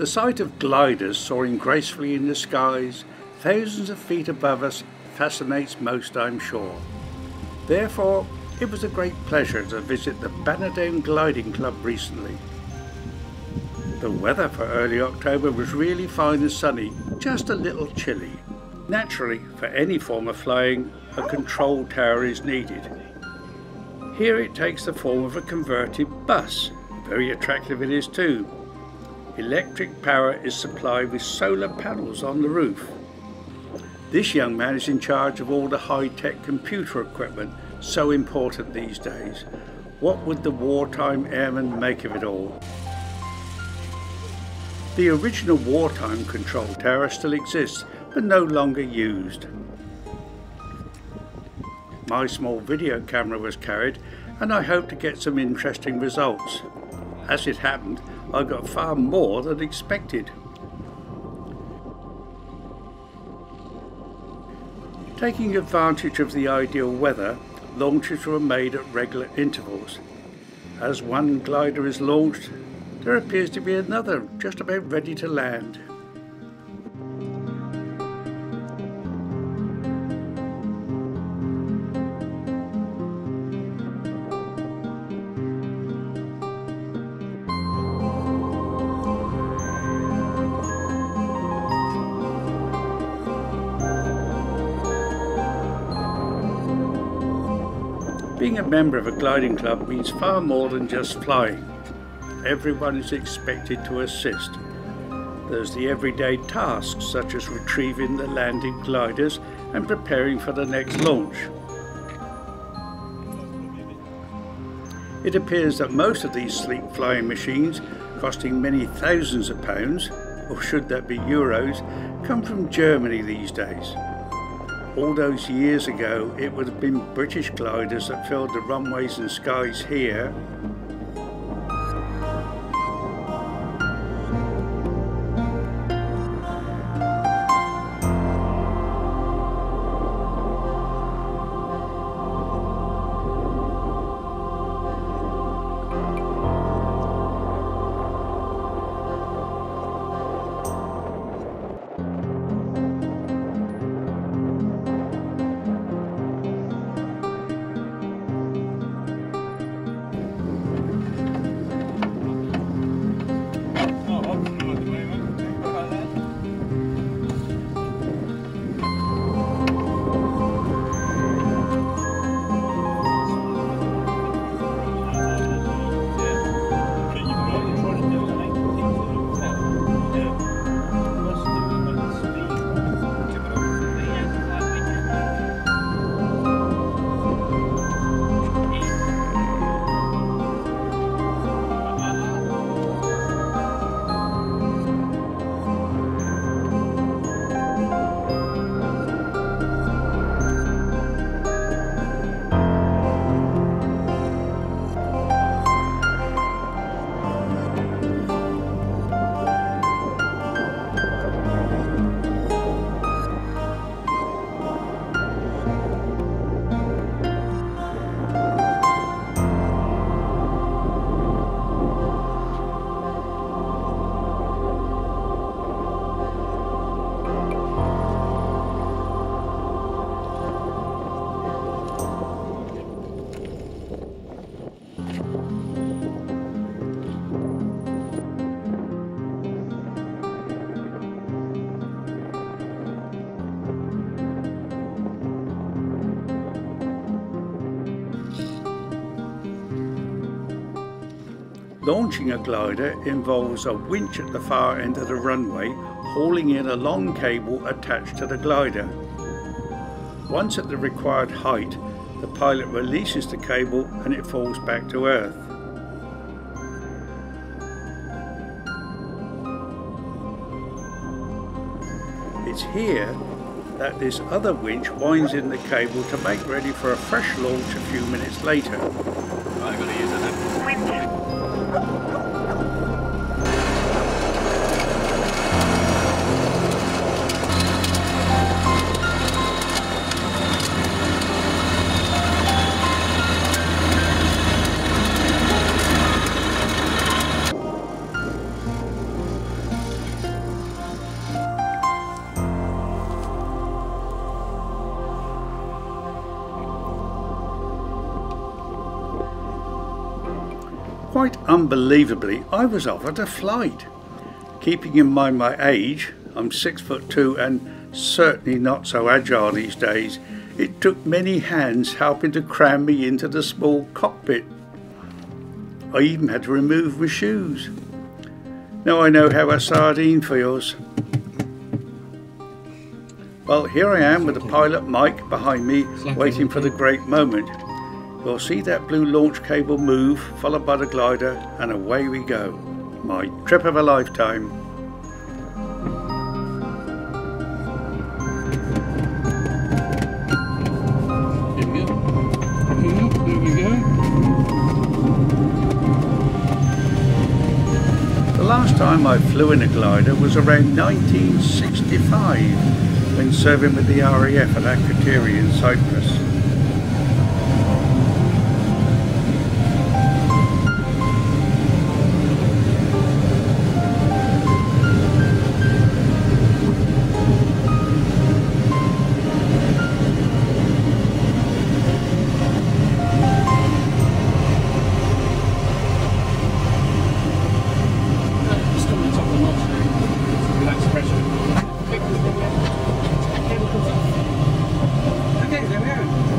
The sight of gliders soaring gracefully in the skies, thousands of feet above us, fascinates most, I'm sure. Therefore, it was a great pleasure to visit the Bannerdown Gliding Club recently. The weather for early October was really fine and sunny, just a little chilly. Naturally, for any form of flying, a control tower is needed. Here it takes the form of a converted bus. Very attractive it is too. Electric power is supplied with solar panels on the roof. This young man is in charge of all the high-tech computer equipment, so important these days. What would the wartime airmen make of it all? The original wartime control tower still exists, but no longer used. My small video camera was carried, and I hope to get some interesting results. As it happened, I got far more than expected. Taking advantage of the ideal weather, launches were made at regular intervals. As one glider is launched, there appears to be another just about ready to land. Being a member of a gliding club means far more than just flying. Everyone is expected to assist. There's the everyday tasks such as retrieving the landed gliders and preparing for the next launch. It appears that most of these sleek flying machines, costing many thousands of pounds, or should that be euros, come from Germany these days. All those years ago, it would have been British gliders that filled the runways and skies here. Launching a glider involves a winch at the far end of the runway, hauling in a long cable attached to the glider. Once at the required height, the pilot releases the cable and it falls back to Earth. It's here that this other winch winds in the cable to make ready for a fresh launch a few minutes later. I'm going to use it. Quite unbelievably, I was offered a flight. Keeping in mind my age, I'm 6'2" and certainly not so agile these days, it took many hands helping to cram me into the small cockpit. I even had to remove my shoes. Now I know how a sardine feels. Well, here I am with the pilot Mike behind me, waiting for the great moment. We'll see that blue launch cable move, followed by the glider, and away we go. My trip of a lifetime. There we go. The last time I flew in a glider was around 1965. When serving with the RAF at Akrotiri in Cyprus.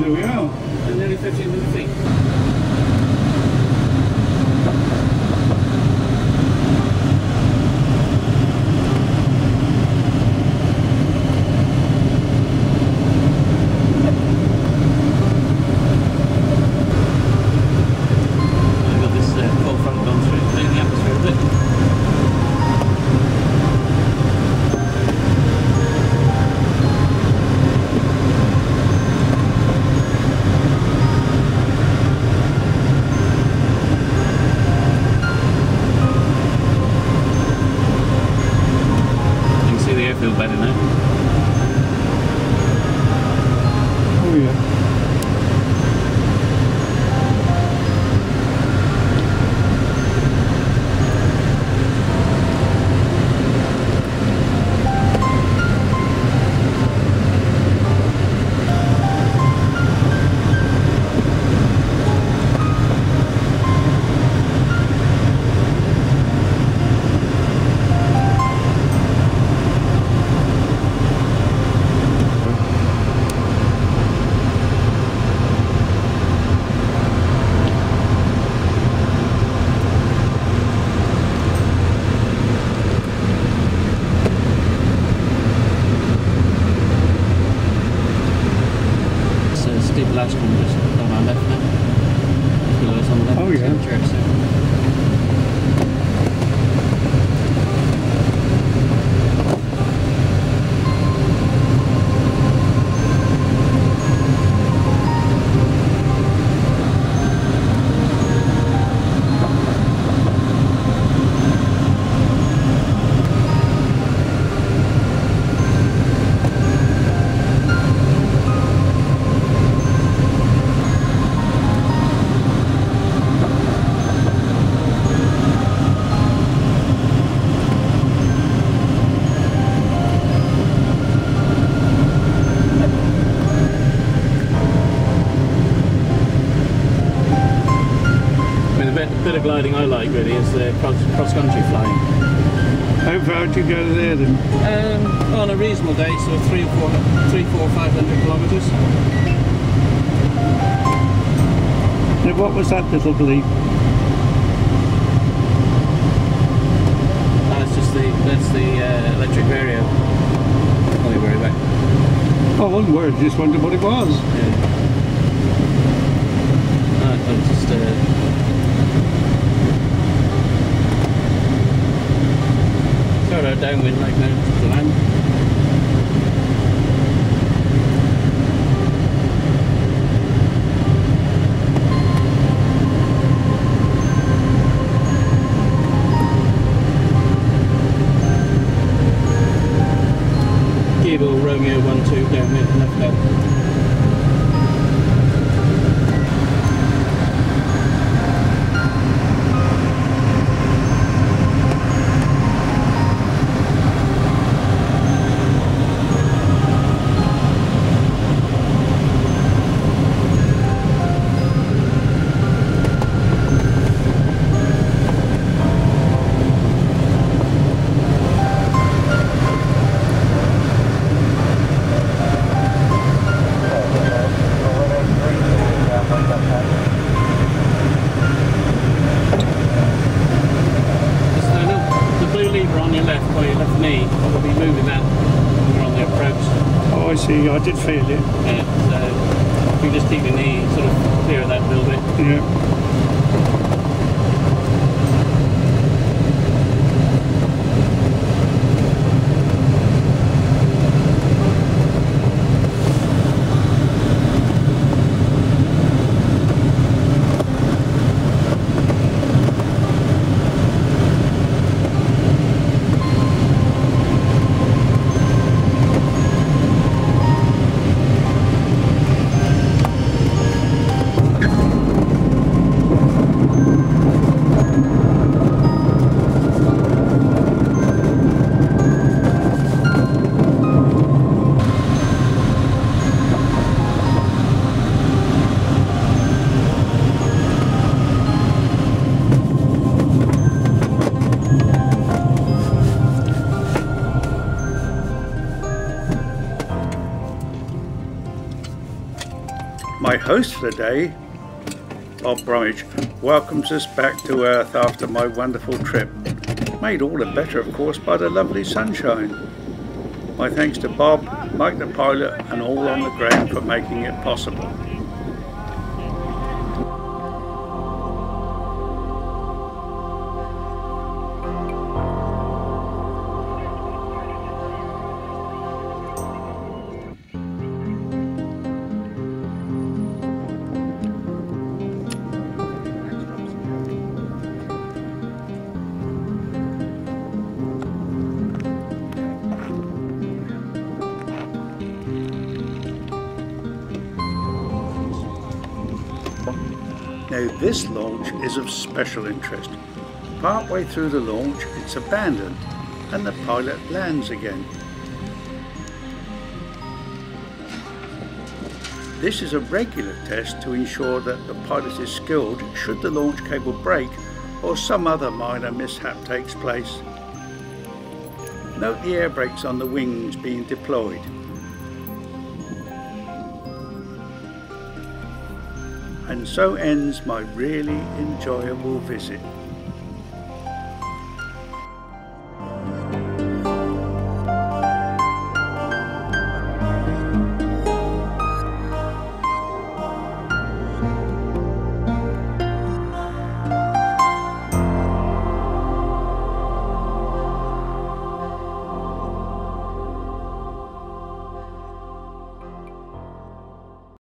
There we are. And nearly 1,500 feet. I've got this cold front gone through, clearing the atmosphere a bit. Feel better now. Oh yeah. Last one was on our left now. Below us on the left. Oh yeah. Bit of gliding I like really is the cross-country flying. How far do you go there then? On a reasonable day, so 500 kilometres. Now what was that little bleep? That's the electric vario. Only worry about. Oh, one word, just wondered what it was. Yeah. I'm just sort of downwind right now to land. Keevil Romeo 1-2 down mid left down. I see. I did feel it. Yeah, so we just keep your knee sort of clear of that a little bit. Yeah. My host for the day, Bob Bromwich, welcomes us back to Earth after my wonderful trip, made all the better of course by the lovely sunshine. My thanks to Bob, Mike the pilot and all on the ground for making it possible. Now this launch is of special interest. Partway through the launch it's abandoned and the pilot lands again. This is a regular test to ensure that the pilot is skilled should the launch cable break or some other minor mishap takes place. Note the air brakes on the wings being deployed. And so ends my really enjoyable visit.